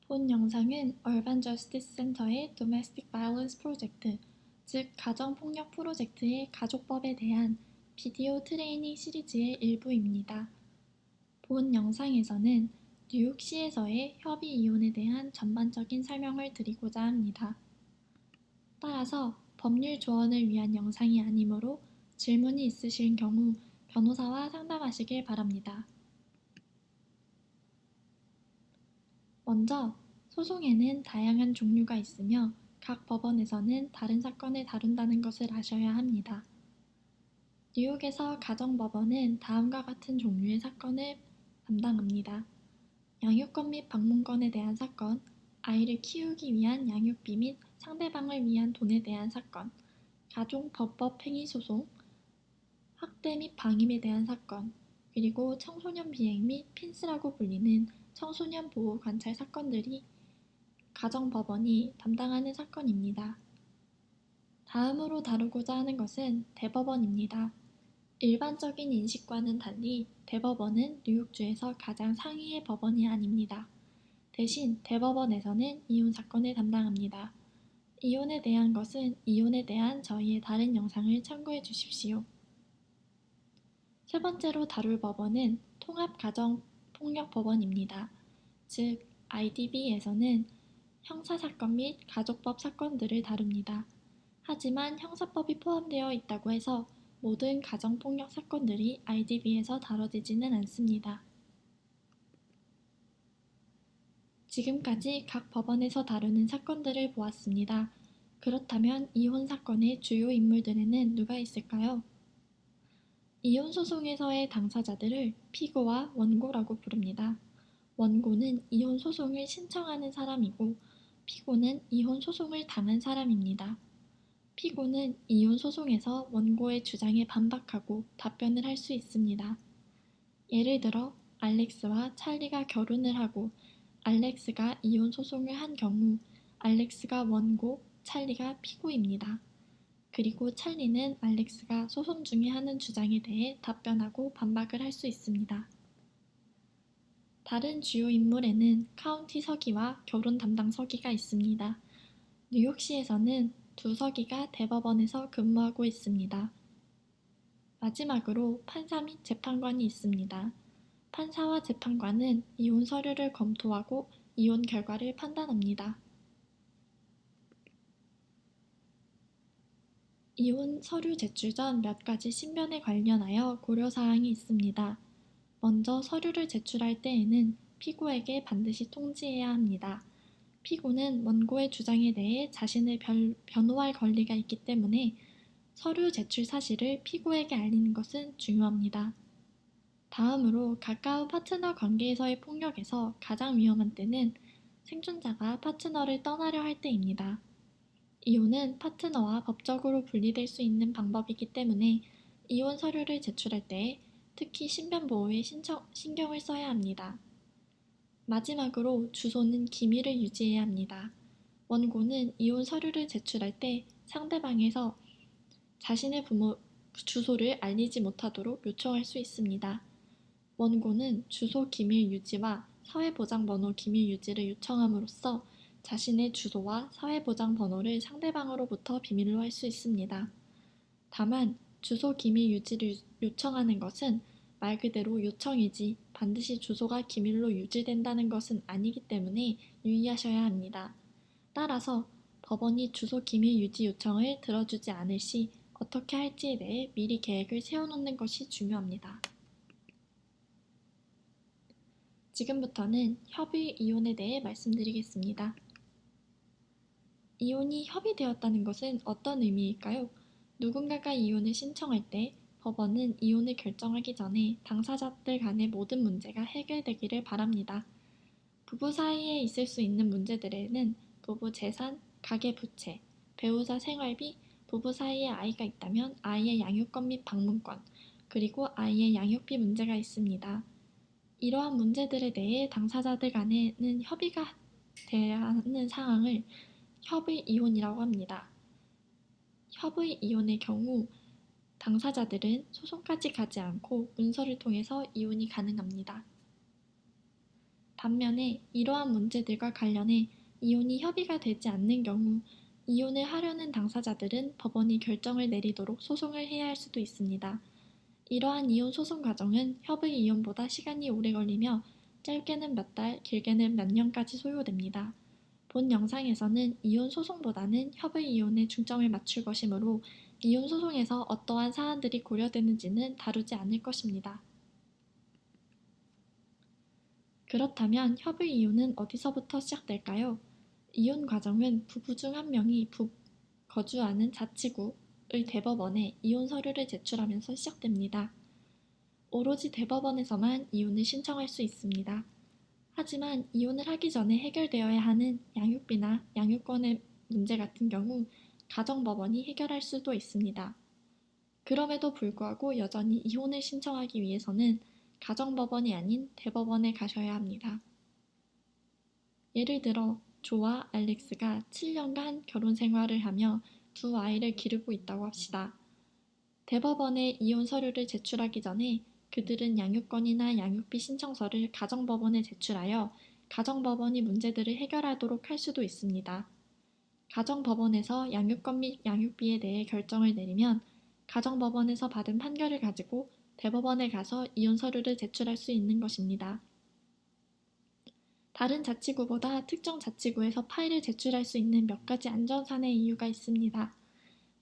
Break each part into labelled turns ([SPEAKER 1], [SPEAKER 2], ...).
[SPEAKER 1] 본 영상은 얼반 저스티스 센터의 도메스틱 바이올런스 프로젝트, 즉 가정폭력 프로젝트의 가족법에 대한 비디오 트레이닝 시리즈의 일부입니다. 본 영상에서는 뉴욕시에서의 협의 이혼에 대한 전반적인 설명을 드리고자 합니다. 따라서 법률 조언을 위한 영상이 아니므로 질문이 있으신 경우 변호사와 상담하시길 바랍니다. 먼저, 소송에는 다양한 종류가 있으며 각 법원에서는 다른 사건을 다룬다는 것을 아셔야 합니다. 뉴욕에서 가정법원은 다음과 같은 종류의 사건을 담당합니다. 양육권 및 방문권에 대한 사건, 아이를 키우기 위한 양육비 및 상대방을 위한 돈에 대한 사건, 가족법법 행위소송, 학대 및 방임에 대한 사건, 그리고 청소년 비행 및 핀스라고 불리는 청소년 보호 관찰 사건들이 가정법원이 담당하는 사건입니다. 다음으로 다루고자 하는 것은 대법원입니다. 일반적인 인식과는 달리 대법원은 뉴욕주에서 가장 상위의 법원이 아닙니다. 대신 대법원에서는 이혼 사건을 담당합니다. 이혼에 대한 것은 이혼에 대한 저희의 다른 영상을 참고해 주십시오. 세 번째로 다룰 법원은 통합가정폭력법원입니다. 즉, IDB에서는 형사사건 및 가족법 사건들을 다룹니다. 하지만 형사법이 포함되어 있다고 해서 모든 가정폭력 사건들이 IDB에서 다뤄지지는 않습니다. 지금까지 각 법원에서 다루는 사건들을 보았습니다. 그렇다면 이혼 사건의 주요 인물들에는 누가 있을까요? 이혼 소송에서의 당사자들을 피고와 원고라고 부릅니다. 원고는 이혼 소송을 신청하는 사람이고 피고는 이혼 소송을 당한 사람입니다. 피고는 이혼 소송에서 원고의 주장에 반박하고 답변을 할 수 있습니다. 예를 들어 알렉스와 찰리가 결혼을 하고 알렉스가 이혼 소송을 한 경우 알렉스가 원고, 찰리가 피고입니다. 그리고 찰리는 알렉스가 소송 중에 하는 주장에 대해 답변하고 반박을 할 수 있습니다. 다른 주요 인물에는 카운티 서기와 결혼 담당 서기가 있습니다. 뉴욕시에서는 두 서기가 대법원에서 근무하고 있습니다. 마지막으로 판사 및 재판관이 있습니다. 판사와 재판관은 이혼 서류를 검토하고 이혼 결과를 판단합니다. 이혼 서류 제출 전 몇 가지 신변에 관련하여 고려사항이 있습니다. 먼저 서류를 제출할 때에는 피고에게 반드시 통지해야 합니다. 피고는 원고의 주장에 대해 자신을 변호할 권리가 있기 때문에 서류 제출 사실을 피고에게 알리는 것은 중요합니다. 다음으로 가까운 파트너 관계에서의 폭력에서 가장 위험한 때는 생존자가 파트너를 떠나려 할 때입니다. 이혼은 파트너와 법적으로 분리될 수 있는 방법이기 때문에 이혼 서류를 제출할 때 특히 신변 보호에 신경을 써야 합니다. 마지막으로 주소는 기밀을 유지해야 합니다. 원고는 이혼 서류를 제출할 때 상대방에서 자신의 부모 주소를 알리지 못하도록 요청할 수 있습니다. 원고는 주소 기밀 유지와 사회보장번호 기밀 유지를 요청함으로써 자신의 주소와 사회보장번호를 상대방으로부터 비밀로 할 수 있습니다. 다만 주소 기밀 유지를 요청하는 것은 말 그대로 요청이지 반드시 주소가 기밀로 유지된다는 것은 아니기 때문에 유의하셔야 합니다. 따라서 법원이 주소 기밀 유지 요청을 들어주지 않을 시 어떻게 할지에 대해 미리 계획을 세워놓는 것이 중요합니다. 지금부터는 협의 이혼에 대해 말씀드리겠습니다. 이혼이 협의되었다는 것은 어떤 의미일까요? 누군가가 이혼을 신청할 때 법원은 이혼을 결정하기 전에 당사자들 간의 모든 문제가 해결되기를 바랍니다. 부부 사이에 있을 수 있는 문제들에는 부부 재산, 가계 부채, 배우자 생활비, 부부 사이에 아이가 있다면 아이의 양육권 및 방문권, 그리고 아이의 양육비 문제가 있습니다. 이러한 문제들에 대해 당사자들 간에는 협의가 돼야 하는 상황을 협의 이혼이라고 합니다. 협의 이혼의 경우 당사자들은 소송까지 가지 않고 문서를 통해서 이혼이 가능합니다. 반면에 이러한 문제들과 관련해 이혼이 협의가 되지 않는 경우 이혼을 하려는 당사자들은 법원이 결정을 내리도록 소송을 해야 할 수도 있습니다. 이러한 이혼 소송 과정은 협의 이혼보다 시간이 오래 걸리며 짧게는 몇 달, 길게는 몇 년까지 소요됩니다. 본 영상에서는 이혼 소송보다는 협의 이혼에 중점을 맞출 것이므로 이혼 소송에서 어떠한 사안들이 고려되는지는 다루지 않을 것입니다. 그렇다면 협의 이혼은 어디서부터 시작될까요? 이혼 과정은 부부 중 한 명이 거주하는 자치구의 대법원에 이혼 서류를 제출하면서 시작됩니다. 오로지 대법원에서만 이혼을 신청할 수 있습니다. 하지만 이혼을 하기 전에 해결되어야 하는 양육비나 양육권의 문제 같은 경우 가정법원이 해결할 수도 있습니다. 그럼에도 불구하고 여전히 이혼을 신청하기 위해서는 가정법원이 아닌 대법원에 가셔야 합니다. 예를 들어 조와 알렉스가 7년간 결혼 생활을 하며 두 아이를 기르고 있다고 합시다. 대법원에 이혼 서류를 제출하기 전에 그들은 양육권이나 양육비 신청서를 가정법원에 제출하여 가정법원이 문제들을 해결하도록 할 수도 있습니다. 가정법원에서 양육권 및 양육비에 대해 결정을 내리면 가정법원에서 받은 판결을 가지고 대법원에 가서 이혼 서류를 제출할 수 있는 것입니다. 다른 자치구보다 특정 자치구에서 파일을 제출할 수 있는 몇 가지 안전상의 이유가 있습니다.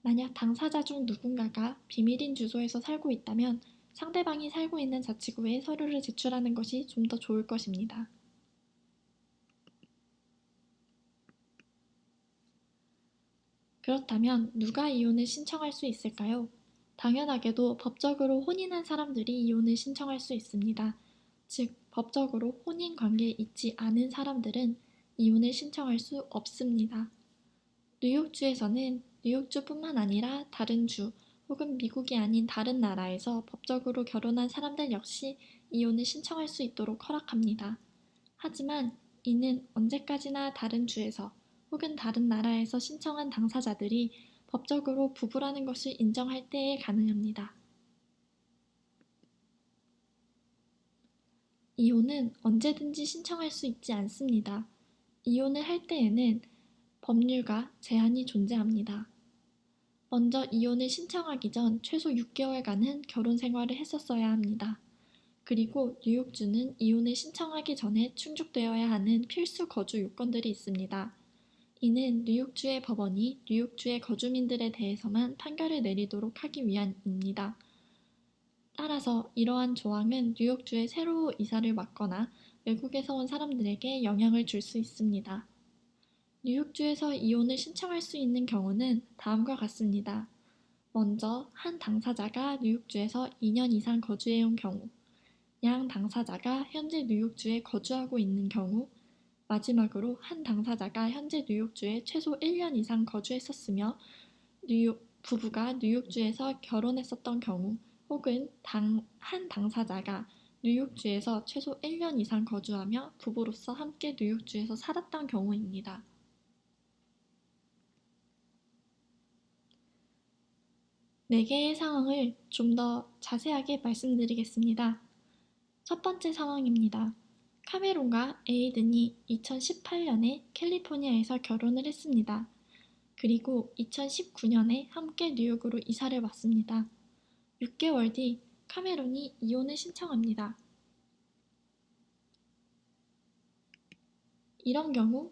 [SPEAKER 1] 만약 당사자 중 누군가가 비밀인 주소에서 살고 있다면 상대방이 살고 있는 자치구에 서류를 제출하는 것이 좀 더 좋을 것입니다. 그렇다면 누가 이혼을 신청할 수 있을까요? 당연하게도 법적으로 혼인한 사람들이 이혼을 신청할 수 있습니다. 즉, 법적으로 혼인 관계에 있지 않은 사람들은 이혼을 신청할 수 없습니다. 뉴욕주에서는 뉴욕주뿐만 아니라 다른 주 혹은 미국이 아닌 다른 나라에서 법적으로 결혼한 사람들 역시 이혼을 신청할 수 있도록 허락합니다. 하지만 이는 언제까지나 다른 주에서 혹은 다른 나라에서 신청한 당사자들이 법적으로 부부라는 것을 인정할 때에 가능합니다. 이혼은 언제든지 신청할 수 있지 않습니다. 이혼을 할 때에는 법률과 제한이 존재합니다. 먼저 이혼을 신청하기 전 최소 6개월간은 결혼 생활을 했었어야 합니다. 그리고 뉴욕주는 이혼을 신청하기 전에 충족되어야 하는 필수 거주 요건들이 있습니다. 이는 뉴욕주의 법원이 뉴욕주의 거주민들에 대해서만 판결을 내리도록 하기 위함입니다. 따라서 이러한 조항은 뉴욕주에 새로 이사를 왔거나 외국에서 온 사람들에게 영향을 줄 수 있습니다. 뉴욕주에서 이혼을 신청할 수 있는 경우는 다음과 같습니다. 먼저 한 당사자가 뉴욕주에서 2년 이상 거주해온 경우, 양 당사자가 현재 뉴욕주에 거주하고 있는 경우, 마지막으로 한 당사자가 현재 뉴욕주에 최소 1년 이상 거주했었으며 부부가 뉴욕주에서 결혼했었던 경우 혹은 한 당사자가 뉴욕주에서 최소 1년 이상 거주하며 부부로서 함께 뉴욕주에서 살았던 경우입니다. 네 개의 상황을 좀 더 자세하게 말씀드리겠습니다. 첫 번째 상황입니다. 카메론과 에이든이 2018년에 캘리포니아에서 결혼을 했습니다. 그리고 2019년에 함께 뉴욕으로 이사를 왔습니다. 6개월 뒤 카메론이 이혼을 신청합니다. 이런 경우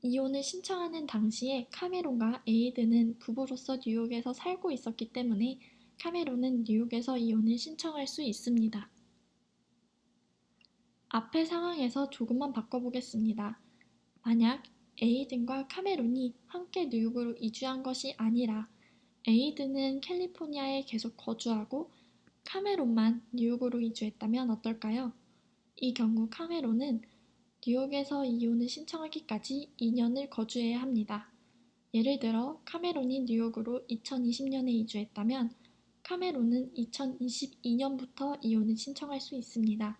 [SPEAKER 1] 이혼을 신청하는 당시에 카메론과 에이든은 부부로서 뉴욕에서 살고 있었기 때문에 카메론은 뉴욕에서 이혼을 신청할 수 있습니다. 앞의 상황에서 조금만 바꿔보겠습니다. 만약 에이든과 카메론이 함께 뉴욕으로 이주한 것이 아니라 에이든은 캘리포니아에 계속 거주하고 카메론만 뉴욕으로 이주했다면 어떨까요? 이 경우 카메론은 뉴욕에서 이혼을 신청하기까지 2년을 거주해야 합니다. 예를 들어 카메론이 뉴욕으로 2020년에 이주했다면 카메론은 2022년부터 이혼을 신청할 수 있습니다.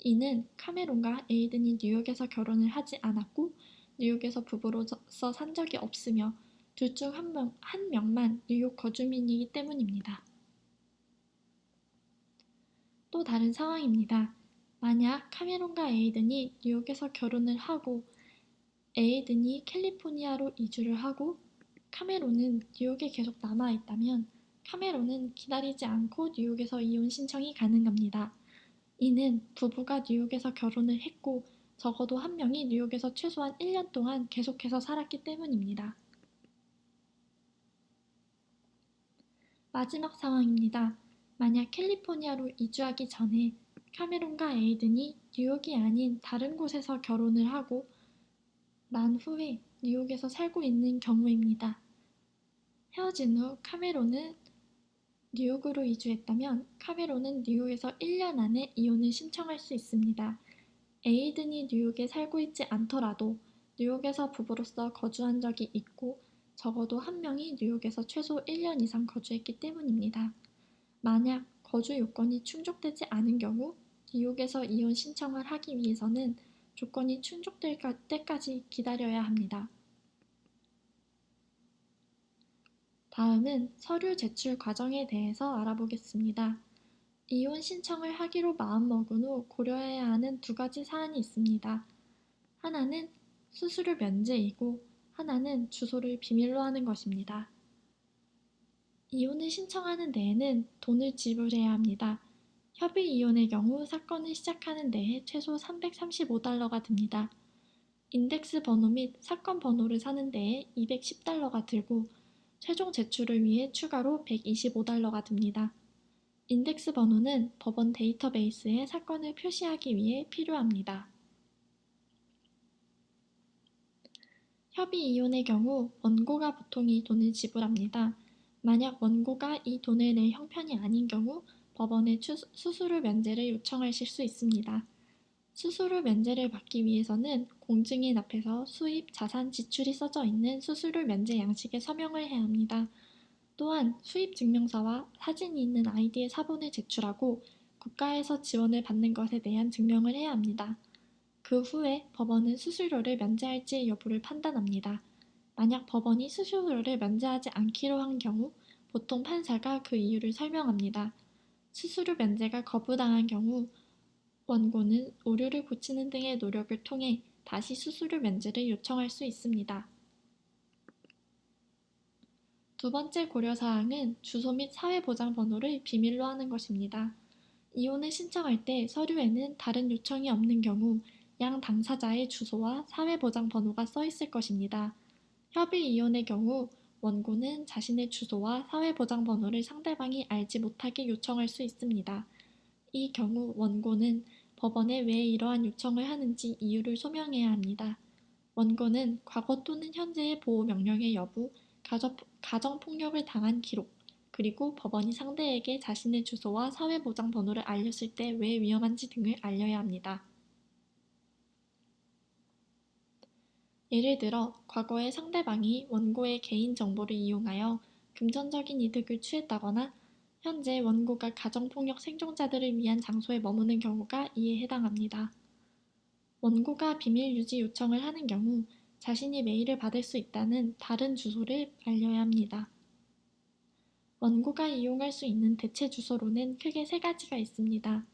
[SPEAKER 1] 이는 카메론과 에이든이 뉴욕에서 결혼을 하지 않았고 뉴욕에서 부부로서 산 적이 없으며 둘 중 한 명만 뉴욕 거주민이기 때문입니다. 또 다른 상황입니다. 만약 카메론과 에이든이 뉴욕에서 결혼을 하고 에이든이 캘리포니아로 이주를 하고 카메론은 뉴욕에 계속 남아있다면 카메론은 기다리지 않고 뉴욕에서 이혼 신청이 가능합니다. 이는 부부가 뉴욕에서 결혼을 했고 적어도 한 명이 뉴욕에서 최소한 1년 동안 계속해서 살았기 때문입니다. 마지막 상황입니다. 만약 캘리포니아로 이주하기 전에 카메론과 에이든이 뉴욕이 아닌 다른 곳에서 결혼을 하고 난 후에 뉴욕에서 살고 있는 경우입니다. 헤어진 후 카메론은 뉴욕으로 이주했다면 카메론은 뉴욕에서 1년 안에 이혼을 신청할 수 있습니다. 에이든이 뉴욕에 살고 있지 않더라도 뉴욕에서 부부로서 거주한 적이 있고 적어도 한 명이 뉴욕에서 최소 1년 이상 거주했기 때문입니다. 만약 거주 요건이 충족되지 않은 경우 뉴욕에서 이혼 신청을 하기 위해서는 조건이 충족될 때까지 기다려야 합니다. 다음은 서류 제출 과정에 대해서 알아보겠습니다. 이혼 신청을 하기로 마음먹은 후 고려해야 하는 두 가지 사안이 있습니다. 하나는 수수료 면제이고 하나는 주소를 비밀로 하는 것입니다. 이혼을 신청하는 데에는 돈을 지불해야 합니다. 협의 이혼의 경우 사건을 시작하는 데에 최소 $335가 듭니다. 인덱스 번호 및 사건 번호를 사는 데에 $210가 들고 최종 제출을 위해 추가로 $125가 듭니다. 인덱스 번호는 법원 데이터베이스에 사건을 표시하기 위해 필요합니다. 협의 이혼의 경우 원고가 보통 이 돈을 지불합니다. 만약 원고가 이 돈을 낼 형편이 아닌 경우 법원에 수수료 면제를 요청하실 수 있습니다. 수수료 면제를 받기 위해서는 공증인 앞에서 수입, 자산, 지출이 써져 있는 수수료 면제 양식에 서명을 해야 합니다. 또한 수입 증명서와 사진이 있는 아이디의 사본을 제출하고 국가에서 지원을 받는 것에 대한 증명을 해야 합니다. 그 후에 법원은 수수료를 면제할지 여부를 판단합니다. 만약 법원이 수수료를 면제하지 않기로 한 경우 보통 판사가 그 이유를 설명합니다. 수수료 면제가 거부당한 경우 원고는 오류를 고치는 등의 노력을 통해 다시 수수료 면제를 요청할 수 있습니다. 두 번째 고려사항은 주소 및 사회보장번호를 비밀로 하는 것입니다. 이혼을 신청할 때 서류에는 다른 요청이 없는 경우 양 당사자의 주소와 사회보장번호가 써 있을 것입니다. 협의 이혼의 경우 원고는 자신의 주소와 사회보장번호를 상대방이 알지 못하게 요청할 수 있습니다. 이 경우 원고는 법원에 왜 이러한 요청을 하는지 이유를 소명해야 합니다. 원고는 과거 또는 현재의 보호명령의 여부, 가정폭력을 당한 기록, 그리고 법원이 상대에게 자신의 주소와 사회보장번호를 알렸을 때 왜 위험한지 등을 알려야 합니다. 예를 들어 과거에 상대방이 원고의 개인정보를 이용하여 금전적인 이득을 취했다거나 현재 원고가 가정폭력 생존자들을 위한 장소에 머무는 경우가 이에 해당합니다. 원고가 비밀 유지 요청을 하는 경우 자신이 메일을 받을 수 있다는 다른 주소를 알려야 합니다. 원고가 이용할 수 있는 대체 주소로는 크게 세 가지가 있습니다.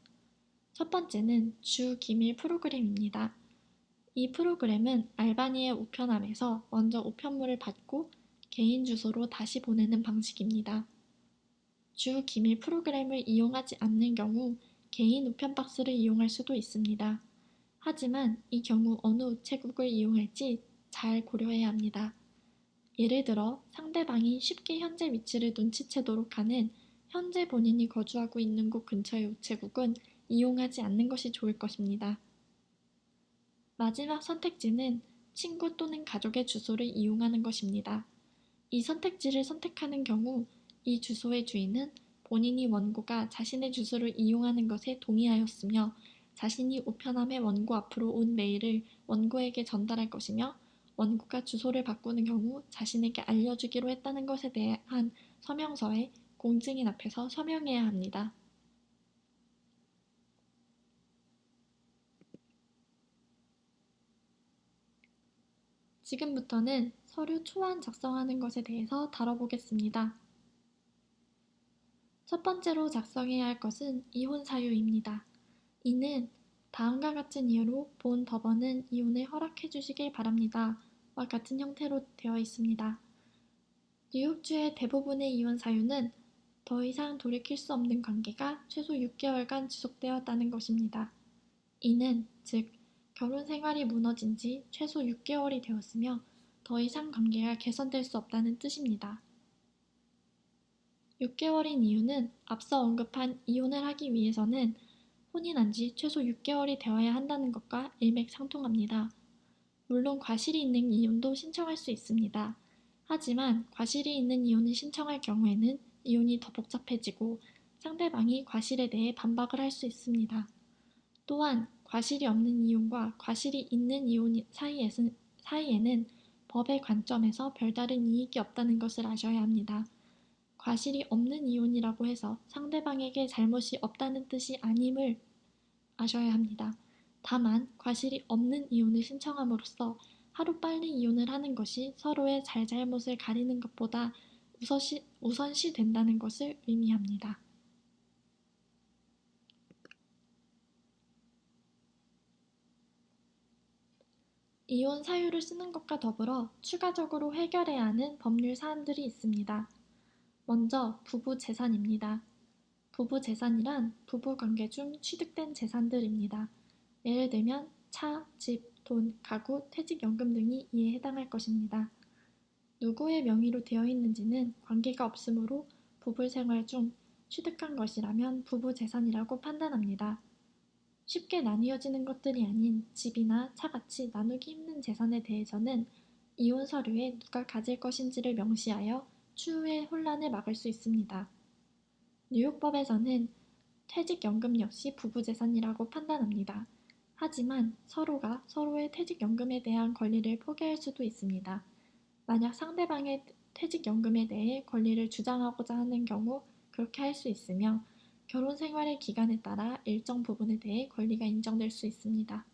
[SPEAKER 1] 첫 번째는 주 기밀 프로그램입니다. 이 프로그램은 알바니의 우편함에서 먼저 우편물을 받고 개인 주소로 다시 보내는 방식입니다. 주 기밀 프로그램을 이용하지 않는 경우 개인 우편 박스를 이용할 수도 있습니다. 하지만 이 경우 어느 우체국을 이용할지 잘 고려해야 합니다. 예를 들어 상대방이 쉽게 현재 위치를 눈치채도록 하는 현재 본인이 거주하고 있는 곳 근처의 우체국은 이용하지 않는 것이 좋을 것입니다. 마지막 선택지는 친구 또는 가족의 주소를 이용하는 것입니다. 이 선택지를 선택하는 경우 이 주소의 주인은 본인이 원고가 자신의 주소를 이용하는 것에 동의하였으며 자신이 우편함의 원고 앞으로 온 메일을 원고에게 전달할 것이며 원고가 주소를 바꾸는 경우 자신에게 알려주기로 했다는 것에 대한 서명서에 공증인 앞에서 서명해야 합니다. 지금부터는 서류 초안 작성하는 것에 대해서 다뤄보겠습니다. 첫 번째로 작성해야 할 것은 이혼 사유입니다. 이는 다음과 같은 이유로 본 법원은 이혼을 허락해 주시길 바랍니다. 와 같은 형태로 되어 있습니다. 뉴욕주의 대부분의 이혼 사유는 더 이상 돌이킬 수 없는 관계가 최소 6개월간 지속되었다는 것입니다. 이는 즉 결혼 생활이 무너진 지 최소 6개월이 되었으며 더 이상 관계가 개선될 수 없다는 뜻입니다. 6개월인 이유는 앞서 언급한 이혼을 하기 위해서는 혼인한 지 최소 6개월이 되어야 한다는 것과 일맥상통합니다. 물론 과실이 있는 이혼도 신청할 수 있습니다. 하지만 과실이 있는 이혼을 신청할 경우에는 이혼이 더 복잡해지고 상대방이 과실에 대해 반박을 할 수 있습니다. 또한 과실이 없는 이혼과 과실이 있는 이혼 사이에는 법의 관점에서 별다른 이익이 없다는 것을 아셔야 합니다. 과실이 없는 이혼이라고 해서 상대방에게 잘못이 없다는 뜻이 아님을 아셔야 합니다. 다만 과실이 없는 이혼을 신청함으로써 하루빨리 이혼을 하는 것이 서로의 잘잘못을 가리는 것보다 우선시 된다는 것을 의미합니다. 이혼 사유를 쓰는 것과 더불어 추가적으로 해결해야 하는 법률 사안들이 있습니다. 먼저 부부 재산입니다. 부부 재산이란 부부 관계 중 취득된 재산들입니다. 예를 들면 차, 집, 돈, 가구, 퇴직연금 등이 이에 해당할 것입니다. 누구의 명의로 되어 있는지는 관계가 없으므로 부부 생활 중 취득한 것이라면 부부 재산이라고 판단합니다. 쉽게 나뉘어지는 것들이 아닌 집이나 차같이 나누기 힘든 재산에 대해서는 이혼 서류에 누가 가질 것인지를 명시하여 추후의 혼란을 막을 수 있습니다. 뉴욕법에서는 퇴직연금 역시 부부재산이라고 판단합니다. 하지만 서로가 서로의 퇴직연금에 대한 권리를 포기할 수도 있습니다. 만약 상대방의 퇴직연금에 대해 권리를 주장하고자 하는 경우 그렇게 할 수 있으며 결혼 생활의 기간에 따라 일정 부분에 대해 권리가 인정될 수 있습니다.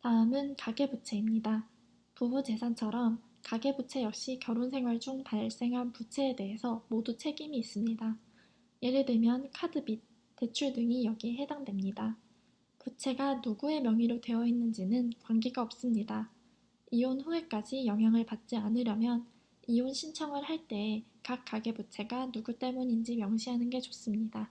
[SPEAKER 1] 다음은 가계부채입니다. 부부재산처럼 가계부채 역시 결혼생활 중 발생한 부채에 대해서 모두 책임이 있습니다. 예를 들면 카드빚, 대출 등이 여기에 해당됩니다. 부채가 누구의 명의로 되어 있는지는 관계가 없습니다. 이혼 후에까지 영향을 받지 않으려면 이혼 신청을 할 때에 각 가계부채가 누구 때문인지 명시하는 게 좋습니다.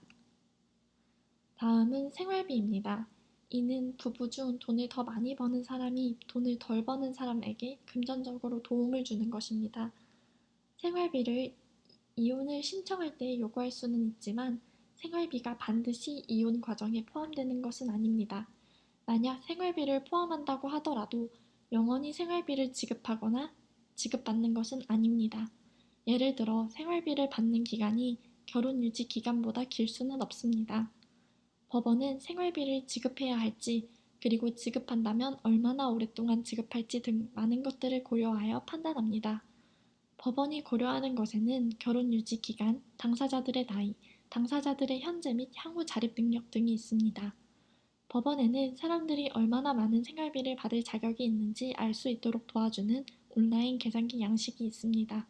[SPEAKER 1] 다음은 생활비입니다. 이는 부부 중 돈을 더 많이 버는 사람이 돈을 덜 버는 사람에게 금전적으로 도움을 주는 것입니다. 생활비를 이혼을 신청할 때 요구할 수는 있지만 생활비가 반드시 이혼 과정에 포함되는 것은 아닙니다. 만약 생활비를 포함한다고 하더라도 영원히 생활비를 지급하거나 지급받는 것은 아닙니다. 예를 들어 생활비를 받는 기간이 결혼 유지 기간보다 길 수는 없습니다. 법원은 생활비를 지급해야 할지, 그리고 지급한다면 얼마나 오랫동안 지급할지 등 많은 것들을 고려하여 판단합니다. 법원이 고려하는 것에는 결혼 유지 기간, 당사자들의 나이, 당사자들의 현재 및 향후 자립 능력 등이 있습니다. 법원에는 사람들이 얼마나 많은 생활비를 받을 자격이 있는지 알 수 있도록 도와주는 온라인 계산기 양식이 있습니다.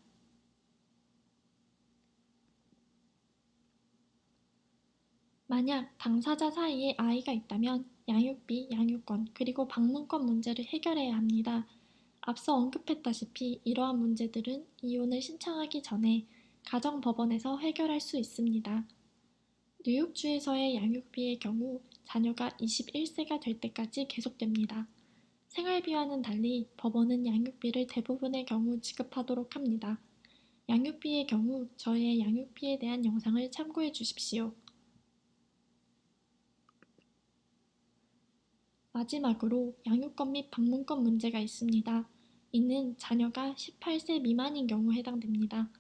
[SPEAKER 1] 만약 당사자 사이에 아이가 있다면 양육비, 양육권, 그리고 방문권 문제를 해결해야 합니다. 앞서 언급했다시피 이러한 문제들은 이혼을 신청하기 전에 가정법원에서 해결할 수 있습니다. 뉴욕주에서의 양육비의 경우 자녀가 21세가 될 때까지 계속됩니다. 생활비와는 달리 법원은 양육비를 대부분의 경우 지급하도록 합니다. 양육비의 경우 저희의 양육비에 대한 영상을 참고해 주십시오. 마지막으로 양육권 및 방문권 문제가 있습니다. 이는 자녀가 18세 미만인 경우 해당됩니다.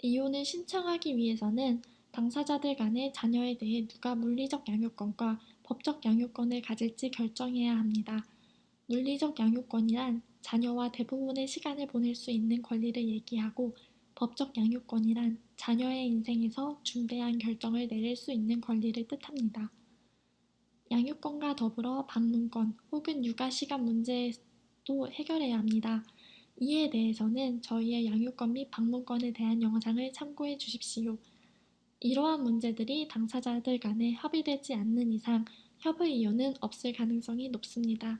[SPEAKER 1] 이혼을 신청하기 위해서는 당사자들 간의 자녀에 대해 누가 물리적 양육권과 법적 양육권을 가질지 결정해야 합니다. 물리적 양육권이란 자녀와 대부분의 시간을 보낼 수 있는 권리를 얘기하고 법적 양육권이란 자녀의 인생에서 중대한 결정을 내릴 수 있는 권리를 뜻합니다. 양육권과 더불어 방문권 혹은 육아시간 문제도 해결해야 합니다. 이에 대해서는 저희의 양육권 및 방문권에 대한 영상을 참고해 주십시오. 이러한 문제들이 당사자들 간에 합의되지 않는 이상 협의 이혼은 없을 가능성이 높습니다.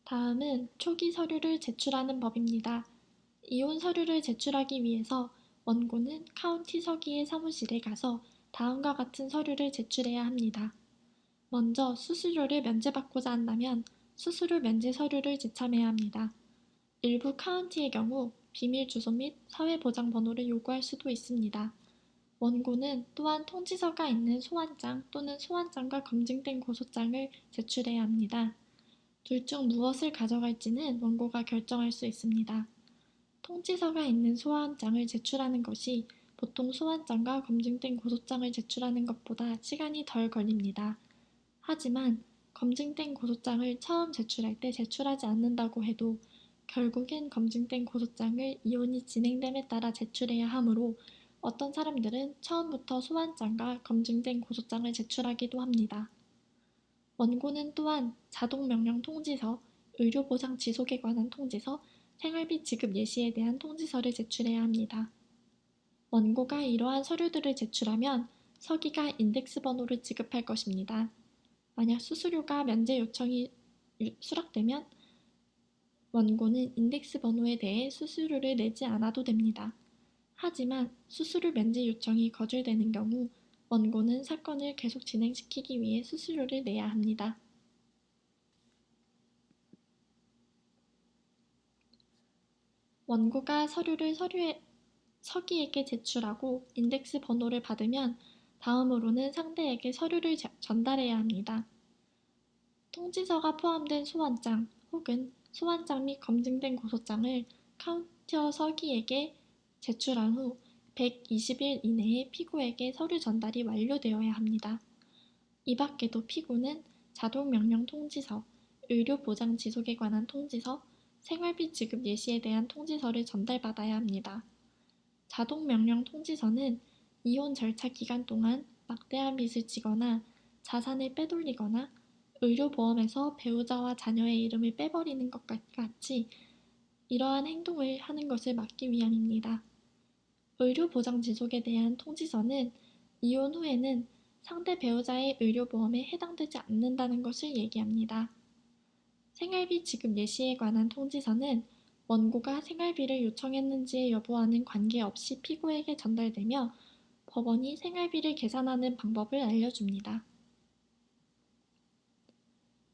[SPEAKER 1] 다음은 초기 서류를 제출하는 법입니다. 이혼 서류를 제출하기 위해서 원고는 카운티 서기의 사무실에 가서 다음과 같은 서류를 제출해야 합니다. 먼저 수수료를 면제받고자 한다면 수수료 면제 서류를 제참해야 합니다. 일부 카운티의 경우 비밀 주소 및 사회보장번호를 요구할 수도 있습니다. 원고는 또한 통지서가 있는 소환장 또는 소환장과 검증된 고소장을 제출해야 합니다. 둘 중 무엇을 가져갈지는 원고가 결정할 수 있습니다. 통지서가 있는 소환장을 제출하는 것이 보통 소환장과 검증된 고소장을 제출하는 것보다 시간이 덜 걸립니다. 하지만 검증된 고소장을 처음 제출할 때 제출하지 않는다고 해도 결국엔 검증된 고소장을 이혼이 진행됨에 따라 제출해야 하므로 어떤 사람들은 처음부터 소환장과 검증된 고소장을 제출하기도 합니다. 원고는 또한 자동명령 통지서, 의료보장 지속에 관한 통지서, 생활비 지급 예시에 대한 통지서를 제출해야 합니다. 원고가 이러한 서류들을 제출하면 서기가 인덱스 번호를 지급할 것입니다. 만약 수수료가 면제 요청이 수락되면 원고는 인덱스 번호에 대해 수수료를 내지 않아도 됩니다. 하지만 수수료 면제 요청이 거절되는 경우 원고는 사건을 계속 진행시키기 위해 수수료를 내야 합니다. 원고가 서류를 서기에게 제출하고 인덱스 번호를 받으면 다음으로는 상대에게 서류를 전달해야 합니다. 통지서가 포함된 소환장 혹은 소환장 및 검증된 고소장을 카운터 서기에게 제출한 후 120일 이내에 피고에게 서류 전달이 완료되어야 합니다. 이 밖에도 피고는 자동명령 통지서, 의료보장 지속에 관한 통지서, 생활비 지급 예시에 대한 통지서를 전달받아야 합니다. 자동명령 통지서는 이혼 절차 기간 동안 막대한 빚을 지거나 자산을 빼돌리거나 의료보험에서 배우자와 자녀의 이름을 빼버리는 것 같이 이러한 행동을 하는 것을 막기 위함입니다. 의료보장 지속에 대한 통지서는 이혼 후에는 상대 배우자의 의료보험에 해당되지 않는다는 것을 얘기합니다. 생활비 지급 예시에 관한 통지서는 원고가 생활비를 요청했는지에 여부와는 관계없이 피고에게 전달되며 법원이 생활비를 계산하는 방법을 알려줍니다.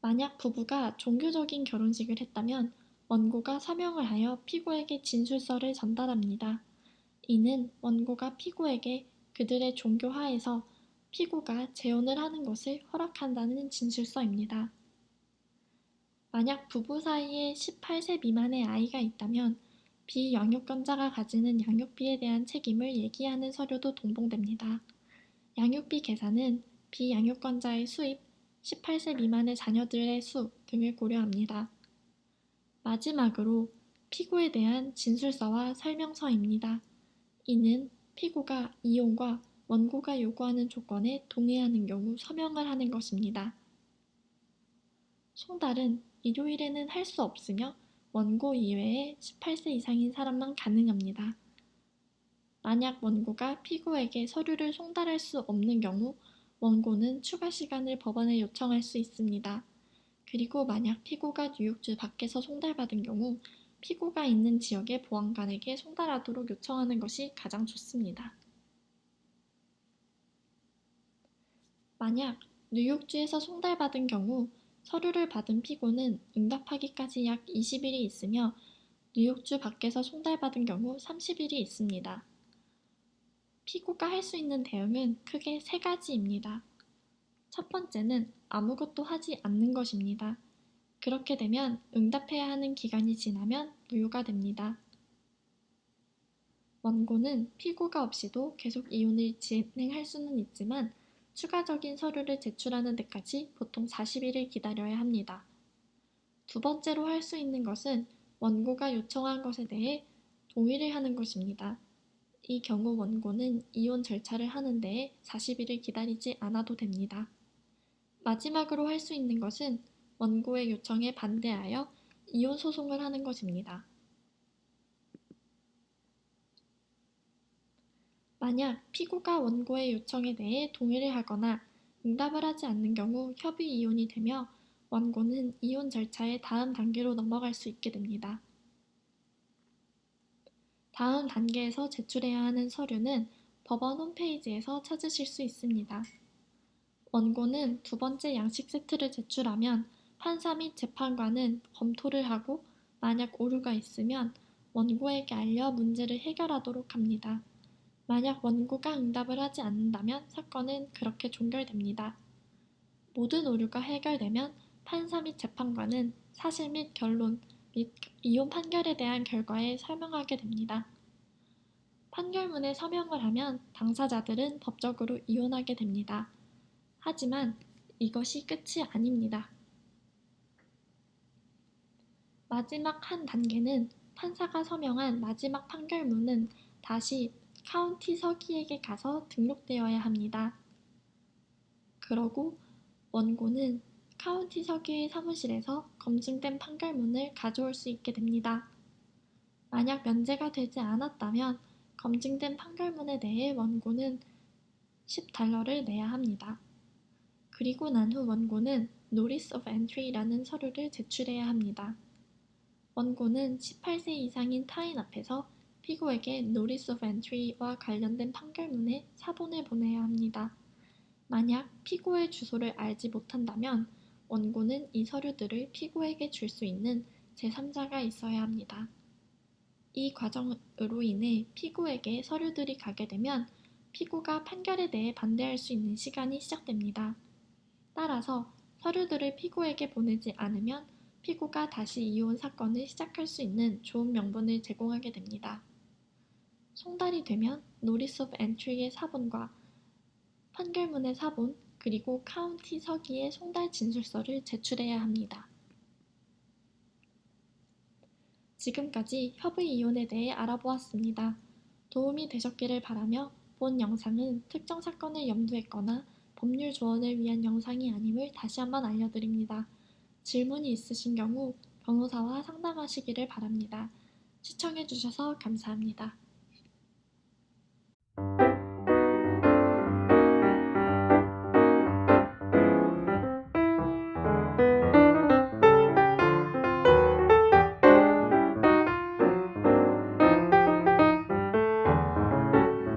[SPEAKER 1] 만약 부부가 종교적인 결혼식을 했다면 원고가 서명을 하여 피고에게 진술서를 전달합니다. 이는 원고가 피고에게 그들의 종교 하에서 피고가 재혼을 하는 것을 허락한다는 진술서입니다. 만약 부부 사이에 18세 미만의 아이가 있다면 비양육권자가 가지는 양육비에 대한 책임을 얘기하는 서류도 동봉됩니다. 양육비 계산은 비양육권자의 수입, 18세 미만의 자녀들의 수 등을 고려합니다. 마지막으로 피고에 대한 진술서와 설명서입니다. 이는 피고가 이혼과 원고가 요구하는 조건에 동의하는 경우 서명을 하는 것입니다. 송달은 일요일에는 할 수 없으며 원고 이외에 18세 이상인 사람만 가능합니다. 만약 원고가 피고에게 서류를 송달할 수 없는 경우 원고는 추가 시간을 법원에 요청할 수 있습니다. 그리고 만약 피고가 뉴욕주 밖에서 송달받은 경우 피고가 있는 지역의 보안관에게 송달하도록 요청하는 것이 가장 좋습니다. 만약 뉴욕주에서 송달받은 경우 서류를 받은 피고는 응답하기까지 약 20일이 있으며 뉴욕주 밖에서 송달받은 경우 30일이 있습니다. 피고가 할 수 있는 대응은 크게 세 가지입니다. 첫 번째는 아무것도 하지 않는 것입니다. 그렇게 되면 응답해야 하는 기간이 지나면 무효가 됩니다. 원고는 피고가 없이도 계속 이혼을 진행할 수는 있지만 추가적인 서류를 제출하는 데까지 보통 40일을 기다려야 합니다. 두 번째로 할 수 있는 것은 원고가 요청한 것에 대해 동의를 하는 것입니다. 이 경우 원고는 이혼 절차를 하는 데에 40일을 기다리지 않아도 됩니다. 마지막으로 할 수 있는 것은 원고의 요청에 반대하여 이혼 소송을 하는 것입니다. 만약 피고가 원고의 요청에 대해 동의를 하거나 응답을 하지 않는 경우 협의 이혼이 되며 원고는 이혼 절차의 다음 단계로 넘어갈 수 있게 됩니다. 다음 단계에서 제출해야 하는 서류는 법원 홈페이지에서 찾으실 수 있습니다. 원고는 두 번째 양식 세트를 제출하면 판사 및 재판관은 검토를 하고 만약 오류가 있으면 원고에게 알려 문제를 해결하도록 합니다. 만약 원고가 응답을 하지 않는다면 사건은 그렇게 종결됩니다. 모든 오류가 해결되면 판사 및 재판관은 사실 및 결론 및 이혼 판결에 대한 결과에 설명하게 됩니다. 판결문에 서명을 하면 당사자들은 법적으로 이혼하게 됩니다. 하지만 이것이 끝이 아닙니다. 마지막 한 단계는 판사가 서명한 마지막 판결문은 다시 카운티 서기에게 가서 등록되어야 합니다. 그러고 원고는 카운티 서기의 사무실에서 검증된 판결문을 가져올 수 있게 됩니다. 만약 면제가 되지 않았다면 검증된 판결문에 대해 원고는 $10를 내야 합니다. 그리고 난 후 원고는 Notice of Entry라는 서류를 제출해야 합니다. 원고는 18세 이상인 타인 앞에서 피고에게 Notice of Entry와 관련된 판결문의 사본을 보내야 합니다. 만약 피고의 주소를 알지 못한다면 원고는 이 서류들을 피고에게 줄 수 있는 제3자가 있어야 합니다. 이 과정으로 인해 피고에게 서류들이 가게 되면 피고가 판결에 대해 반대할 수 있는 시간이 시작됩니다. 따라서 서류들을 피고에게 보내지 않으면 피고가 다시 이혼 사건을 시작할 수 있는 좋은 명분을 제공하게 됩니다. 송달이 되면 Notice of Entry의 사본과 판결문의 사본, 그리고 카운티 서기의 송달 진술서를 제출해야 합니다. 지금까지 협의 이혼에 대해 알아보았습니다. 도움이 되셨기를 바라며 본 영상은 특정 사건을 염두했거나 법률 조언을 위한 영상이 아님을 다시 한번 알려드립니다. 질문이 있으신 경우 변호사와 상담하시기를 바랍니다. 시청해주셔서 감사합니다.